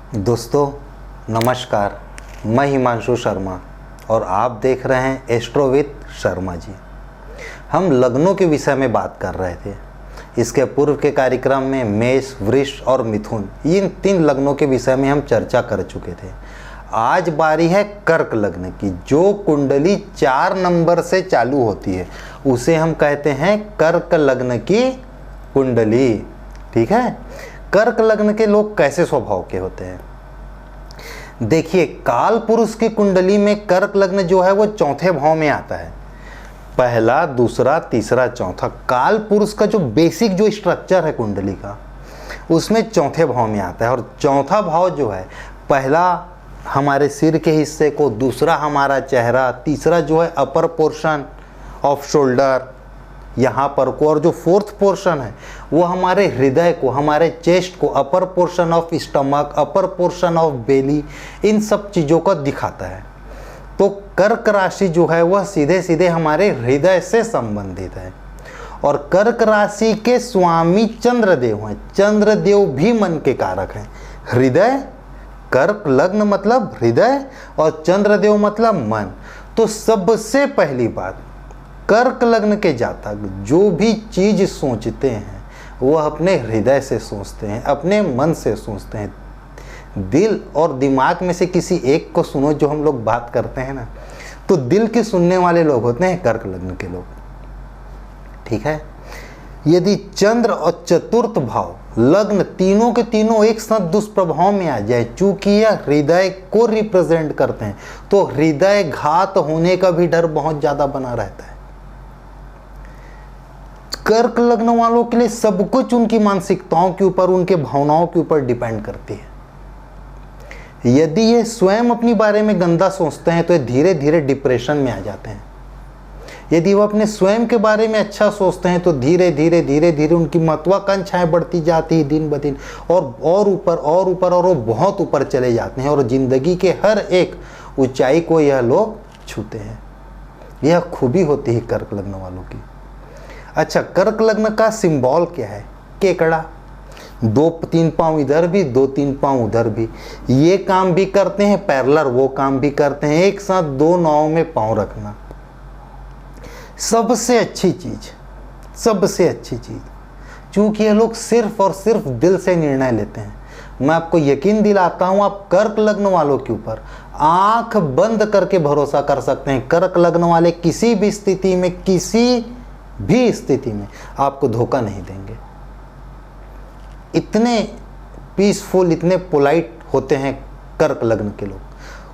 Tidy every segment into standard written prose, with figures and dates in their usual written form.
दोस्तों नमस्कार, मैं हिमांशु शर्मा और आप देख रहे हैं एस्ट्रो विद शर्मा जी। हम लग्नों के विषय में बात कर रहे थे। इसके पूर्व के कार्यक्रम में मेष, वृष और मिथुन, इन 3 लग्नों के विषय में हम चर्चा कर चुके थे। आज बारी है कर्क लग्न की। जो कुंडली 4 नंबर से चालू होती है उसे हम कहते हैं कर्क लग्न की कुंडली। ठीक है, कर्क लग्न के लोग कैसे स्वभाव के होते हैं? देखिए, काल पुरुष की कुंडली में कर्क लग्न जो है वो चौथे भाव में आता है। पहला, दूसरा, तीसरा, चौथा। काल पुरुष का जो बेसिक जो स्ट्रक्चर है कुंडली का, उसमें चौथे भाव में आता है। और चौथा भाव जो है, पहला हमारे सिर के हिस्से को, दूसरा हमारा चेहरा, तीसरा जो है अपर पोर्शन ऑफ शोल्डर यहाँ पर को, और जो फोर्थ पोर्शन है वो हमारे हृदय को, हमारे चेस्ट को, upper portion of stomach, upper portion of belly, इन सब चीज़ों को दिखाता है। तो कर्क राशि जो है वह सीधे सीधे हमारे हृदय से संबंधित है। और कर्क राशि के स्वामी चंद्रदेव हैं। चंद्रदेव भी मन के कारक हैं। हृदय, कर्क लग्न मतलब हृदय और चंद्रदेव मतलब मन। तो सबसे पहली बात, कर्क लग्न के जातक जो भी चीज सोचते हैं वह अपने हृदय से सोचते हैं, अपने मन से सोचते हैं। दिल और दिमाग में से किसी एक को सुनो, जो हम लोग बात करते हैं ना, तो दिल के सुनने वाले लोग होते हैं कर्क लग्न के लोग। ठीक है, यदि चंद्र और चतुर्थ भाव लग्न तीनों के तीनों एक साथ दुष्प्रभाव में आ जाए, चूंकि यह हृदय को रिप्रेजेंट करते हैं, तो हृदय घात होने का भी डर बहुत ज्यादा बना रहता है। कर्क लग्न वालों के लिए सब कुछ उनकी मानसिकताओं के ऊपर, उनके भावनाओं के ऊपर डिपेंड करती है। यदि ये स्वयं अपनी बारे में गंदा सोचते हैं तो ये धीरे धीरे डिप्रेशन में आ जाते हैं। यदि वो अपने स्वयं के बारे में अच्छा सोचते हैं तो धीरे धीरे उनकी महत्वाकांक्षाएं बढ़ती जाती है दिन ब दिन, और ऊपर और वो बहुत ऊपर चले जाते हैं और जिंदगी के हर एक ऊंचाई को यह लोग छूते हैं। यह खूबी होती है कर्क लग्न वालों की। अच्छा, कर्क लग्न का सिंबल क्या है? केकड़ा। 2-3 पांव इधर भी, 2-3 पांव उधर भी। ये काम भी करते हैं पैरेलल, वो काम भी करते हैं। एक साथ 2 नाव में पांव रखना सबसे अच्छी चीज, सबसे अच्छी चीज। क्योंकि ये लोग सिर्फ और सिर्फ दिल से निर्णय लेते हैं। मैं आपको यकीन दिलाता हूं, आप कर्क लग्न वालों के ऊपर आंख बंद करके भरोसा कर सकते हैं। कर्क लग्न वाले किसी भी स्थिति में, किसी भी स्थिति में आपको धोखा नहीं देंगे। इतने पीसफुल, इतने पोलाइट होते हैं कर्क लग्न के लोग।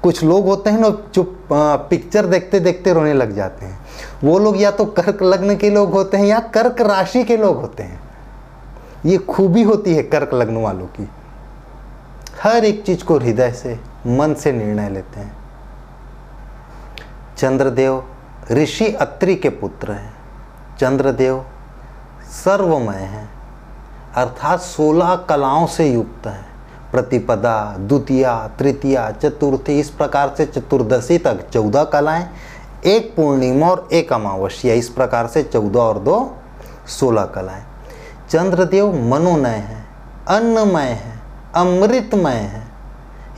कुछ लोग होते हैं ना जो पिक्चर देखते देखते रोने लग जाते हैं, वो लोग या तो कर्क लग्न के लोग होते हैं या कर्क राशि के लोग होते हैं। ये खूबी होती है कर्क लग्न वालों की। हर एक चीज को हृदय से, मन से निर्णय लेते हैं। चंद्रदेव ऋषि अत्रि के पुत्र हैं। चंद्रदेव सर्वमय हैं, अर्थात 16 कलाओं से युक्त हैं। प्रतिपदा, द्वितीया, तृतीया, चतुर्थी, इस प्रकार से चतुर्दशी तक 14 कलाएं, एक पूर्णिमा और एक अमावस्या, इस प्रकार से 14 और 2 16 कलाएं। चंद्रदेव मनोमय हैं, अन्नमय हैं, अमृतमय हैं।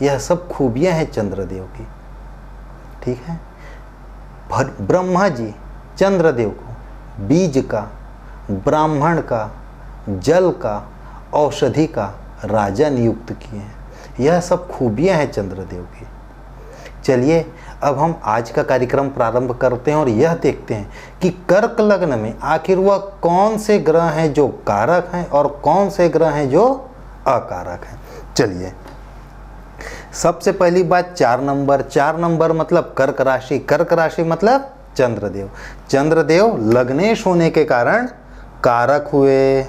यह सब खूबियां हैं चंद्रदेव की। ठीक है, ब्रह्मा जी चंद्रदेव को बीज का, ब्राह्मण का, जल का, औषधि का राजा नियुक्त किए हैं। यह सब खूबियां हैं चंद्रदेव की। चलिए अब हम आज का कार्यक्रम प्रारंभ करते हैं और यह देखते हैं कि कर्क लग्न में आखिर वह कौन से ग्रह हैं जो कारक हैं और कौन से ग्रह हैं जो अकारक हैं। चलिए, सबसे पहली बात 4 नंबर। 4 नंबर मतलब कर्क राशि। कर्क राशि मतलब चंद्रदेव। चंद्रदेव लग्नेश होने के कारण कारक हुए।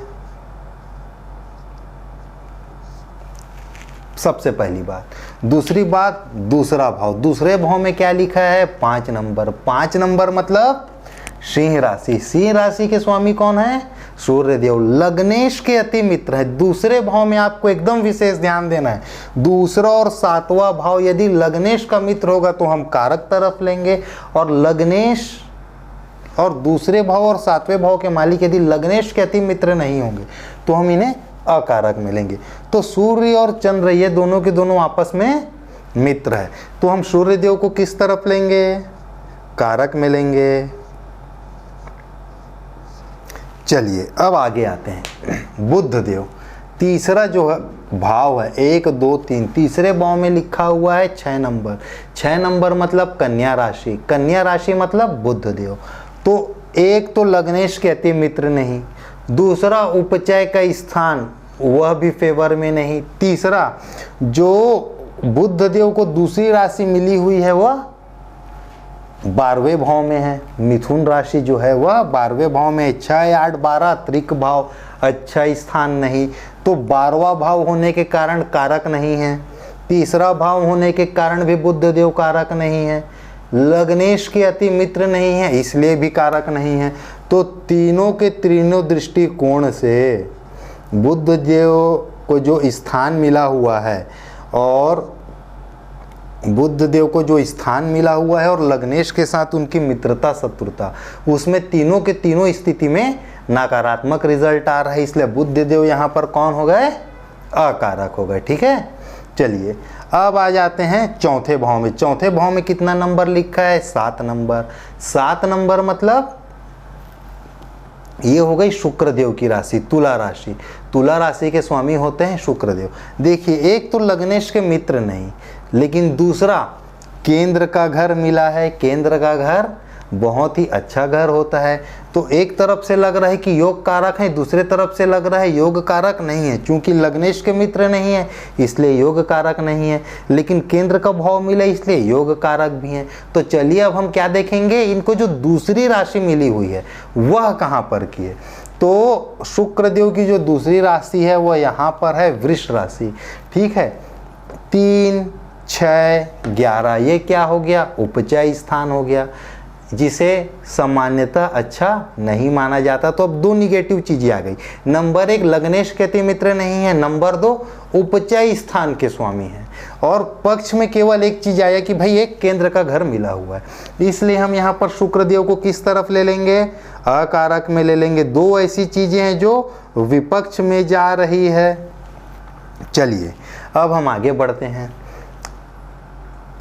सबसे पहली बात। दूसरी बात, दूसरा भाव। दूसरे भाव में क्या लिखा है? 5 नंबर। 5 नंबर मतलब सिंह राशि। सिंह राशि के स्वामी कौन है? सूर्यदेव। लग्नेश के अति मित्र है। दूसरे भाव में आपको एकदम विशेष ध्यान देना है। दूसरा और 7वां भाव यदि लग्नेश का मित्र होगा तो हम कारक तरफ लेंगे, और लग्नेश और दूसरे भाव और 7वें भाव के मालिक यदि लग्नेश के अति मित्र नहीं होंगे तो हम इन्हें अकारक मिलेंगे। तो सूर्य और चंद्र ये दोनों के दोनों आपस में मित्र है, तो हम सूर्य देव को किस तरफ लेंगे, कारक में लेंगे। चलिए अब आगे आते हैं। बुध देव तीसरा जो है भाव है 1 2 3, तीसरे भाव में लिखा हुआ है 6 नंबर। 6 नंबर मतलब कन्या राशि, कन्या राशि मतलब बुध देव। तो एक तो लग्नेश के अति मित्र नहीं, दूसरा उपचय का स्थान वह भी फेवर में नहीं, तीसरा जो बुध देव को दूसरी राशि मिली हुई है वह 12वें भाव में है। मिथुन राशि जो है वह 12वें भाव में, 6 8 12 त्रिक भाव, अच्छा स्थान नहीं, तो 12वां भाव होने के कारण कारक नहीं है, तीसरा भाव होने के कारण भी बुध देव कारक नहीं है, लग्नेश के अति मित्र नहीं है इसलिए भी कारक नहीं है। तो तीनों के तीनों दृष्टिकोण से बुध देव को जो स्थान मिला हुआ है और बुध देव को जो स्थान मिला हुआ है और लग्नेश के साथ उनकी मित्रता शत्रुता, उसमें तीनों के तीनों स्थिति में नकारात्मक रिजल्ट आ रहा है, इसलिए बुध देव यहाँ पर कौन हो गए, अकारक हो गए। ठीक है, चलिए अब आ जाते हैं चौथे भाव में। चौथे भाव में कितना नंबर लिखा है, 7 नंबर। 7 नंबर मतलब ये हो गई शुक्रदेव की राशि, तुला राशि। तुला राशि के स्वामी होते हैं शुक्रदेव। देखिए एक तो लग्नेश के मित्र नहीं, लेकिन दूसरा केंद्र का घर मिला है। केंद्र का घर बहुत ही अच्छा घर होता है, तो एक तरफ से लग रहा है कि योग कारक है, दूसरे तरफ से लग रहा है योग कारक नहीं है। चूंकि लग्नेश के मित्र नहीं है इसलिए योग कारक नहीं है, लेकिन केंद्र का भाव मिला इसलिए योग कारक भी है। तो चलिए अब हम क्या देखेंगे, इनको जो दूसरी राशि मिली हुई है वह कहाँ पर की है। तो शुक्रदेव की जो दूसरी राशि है वह यहाँ पर है वृष राशि। ठीक है, 3 6 11 ये क्या हो गया, उपचय स्थान हो गया, जिसे सामान्यतः अच्छा नहीं माना जाता। तो अब 2 निगेटिव चीजें आ गई। नंबर 1 लग्नेश के अति मित्र नहीं है, नंबर 2 उपचय स्थान के स्वामी हैं, और पक्ष में केवल एक चीज आया कि भाई एक केंद्र का घर मिला हुआ है। इसलिए हम यहाँ पर शुक्रदेव को किस तरफ ले लेंगे, अकारक में ले लेंगे। 2 ऐसी चीजें हैं जो विपक्ष में जा रही है। चलिए अब हम आगे बढ़ते हैं।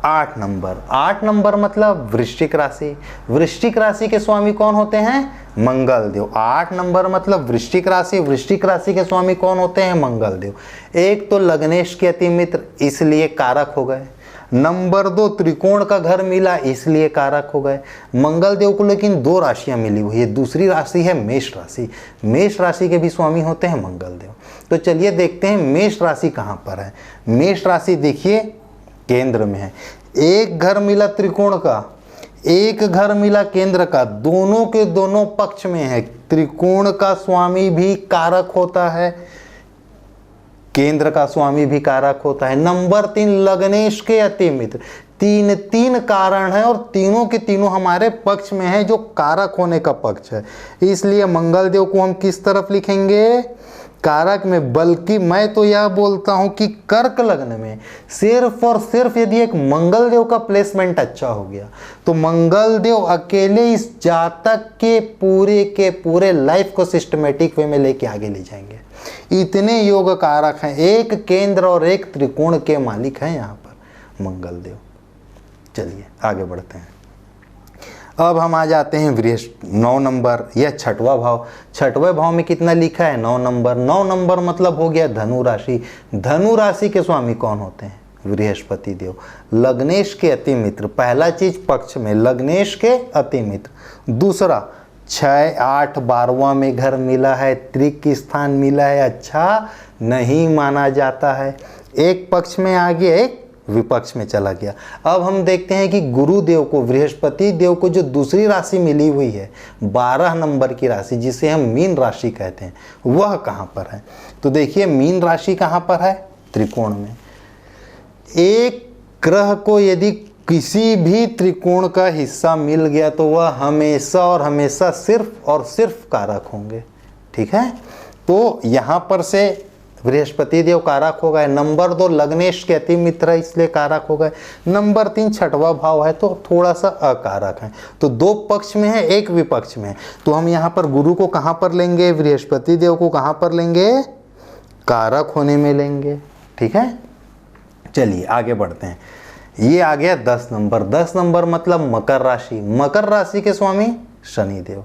8 नंबर। 8 नंबर मतलब वृश्चिक राशि। वृश्चिक राशि के स्वामी कौन होते हैं, मंगल देव। 8 नंबर मतलब वृश्चिक राशि। वृश्चिक राशि के स्वामी कौन होते हैं, मंगल देव। एक तो लग्नेश के अति मित्र इसलिए कारक हो गए, नंबर 2 त्रिकोण का घर मिला इसलिए कारक हो गए। मंगल देव को लेकिन 2 राशियां मिली हुई है, दूसरी राशि है मेष राशि। मेष राशि के भी स्वामी होते हैं मंगल देव। तो चलिए देखते हैं मेष राशि कहाँ पर है। मेष राशि देखिए केंद्र में है, एक घर मिला त्रिकोण का, एक घर मिला केंद्र का, दोनों के दोनों पक्ष में है। त्रिकोण का स्वामी भी कारक होता है, केंद्र का स्वामी भी कारक होता है। नंबर 3 लग्नेश के अति मित्र। 3 कारण है और तीनों के तीनों हमारे पक्ष में है, जो कारक होने का पक्ष है। इसलिए मंगल देव को हम किस तरफ लिखेंगे, कारक में। बल्कि मैं तो यह बोलता हूं कि कर्क लग्न में सिर्फ और सिर्फ यदि एक मंगल देव का प्लेसमेंट अच्छा हो गया तो मंगल देव अकेले इस जातक के पूरे लाइफ को सिस्टमेटिक वे में लेके आगे ले जाएंगे। इतने योग कारक हैं, एक केंद्र और एक त्रिकोण के मालिक हैं यहाँ पर मंगल देव। चलिए आगे बढ़ते हैं। अब हम आ जाते हैं वृष। 9 नंबर, यह 6वां भाव। 6वें भाव में कितना लिखा है, 9 नंबर। 9 नंबर मतलब हो गया धनु राशि। धनु राशि के स्वामी कौन होते हैं, बृहस्पति देव। लग्नेश के अति मित्र। पहला चीज पक्ष में लग्नेश के अति मित्र। दूसरा 6 8 12वां में घर मिला है, त्रिक स्थान मिला है, अच्छा नहीं माना जाता है। एक पक्ष में आ गया, एक विपक्ष में चला गया। अब हम देखते हैं कि गुरुदेव को, बृहस्पति देव को जो दूसरी राशि मिली हुई है 12 नंबर की राशि, जिसे हम मीन राशि कहते हैं, वह कहाँ पर है। तो देखिए मीन राशि कहाँ पर है, त्रिकोण में। एक ग्रह को यदि किसी भी त्रिकोण का हिस्सा मिल गया तो वह हमेशा और हमेशा सिर्फ और सिर्फ कारक होंगे। ठीक है, तो यहाँ पर से बृहस्पति देव कारक हो गए। नंबर 2 लग्नेश के अति मित्र इसलिए कारक हो गए। नंबर 3 6वां भाव है तो थोड़ा सा अकारक है। तो 2 पक्ष में है, एक विपक्ष में है। तो हम यहाँ पर गुरु को कहाँ पर लेंगे, बृहस्पति देव को कहाँ पर लेंगे, कारक होने में लेंगे। ठीक है, चलिए आगे बढ़ते हैं। ये आ गया 10 नंबर। 10 नंबर मतलब मकर राशि। मकर राशि के स्वामी शनिदेव।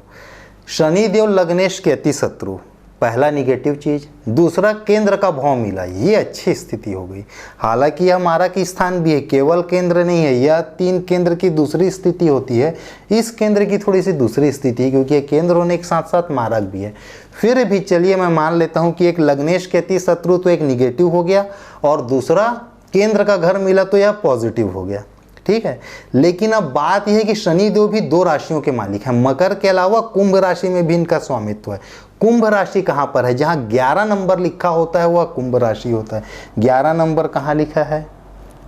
शनिदेव लग्नेश के अति शत्रु, पहला निगेटिव चीज। दूसरा, केंद्र का भाव मिला, ये अच्छी स्थिति हो गई। हालांकि यह मारक स्थान भी है, केवल केंद्र नहीं है, यह 3 केंद्र की दूसरी स्थिति होती है। इस केंद्र की थोड़ी सी दूसरी स्थिति है, क्योंकि यह केंद्र होने के साथ साथ मारक भी है। फिर भी चलिए मैं मान लेता हूं कि एक लग्नेश के अति शत्रु तो एक निगेटिव हो गया, और दूसरा केंद्र का घर मिला तो यह पॉजिटिव हो गया। ठीक है, लेकिन अब बात यह है कि शनिदेव भी 2 राशियों के मालिक हैं। मकर के अलावा कुंभ राशि में भी इनका स्वामित्व है। कुंभ राशि कहाँ पर है? जहाँ 11 नंबर लिखा होता है वह कुंभ राशि होता है। 11 नंबर कहाँ लिखा है?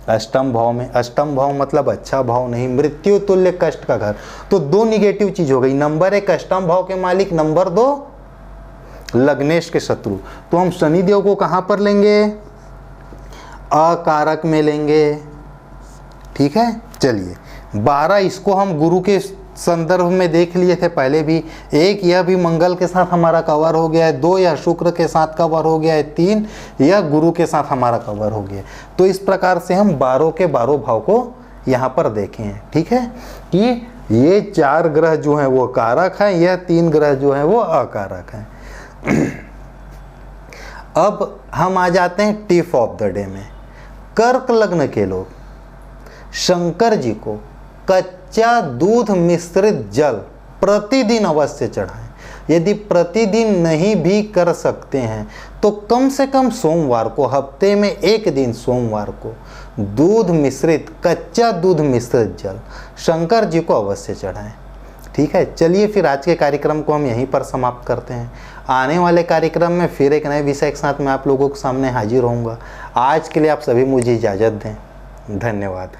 अष्टम भाव में। अष्टम भाव मतलब अच्छा भाव नहीं, मृत्यु तुल्य कष्ट का घर। तो 2 निगेटिव चीज हो गई। नंबर 1 अष्टम भाव के मालिक, नंबर 2 लग्नेश के शत्रु। तो हम शनिदेव को कहाँ पर लेंगे? अकारक में लेंगे। ठीक है, चलिए 12 इसको हम गुरु के संदर्भ में देख लिए थे पहले भी। 1 यह भी मंगल के साथ हमारा कवर हो गया है। 2 यह शुक्र के साथ कवर हो गया है। 3 यह गुरु के साथ हमारा कवर हो गया है। तो इस प्रकार से हम 12 के 12 भाव को यहाँ पर देखे हैं। ठीक है, कि ये 4 ग्रह जो हैं वो कारक हैं, यह 3 ग्रह जो हैं वो अकारक हैं। अब हम आ जाते हैं टिप ऑफ द डे में। कर्क लग्न के लोग शंकर जी को कच्चा दूध मिश्रित जल प्रतिदिन अवश्य चढ़ाएं। यदि प्रतिदिन नहीं भी कर सकते हैं तो कम से कम सोमवार को, हफ्ते में 1 दिन सोमवार को दूध मिश्रित, कच्चा दूध मिश्रित जल शंकर जी को अवश्य चढ़ाएं। ठीक है, चलिए फिर आज के कार्यक्रम को हम यहीं पर समाप्त करते हैं। आने वाले कार्यक्रम में फिर एक नए विषय के साथ मैं आप लोगों के सामने हाजिर होऊंगा। आज के लिए आप सभी मुझे इजाज़त दें। धन्यवाद।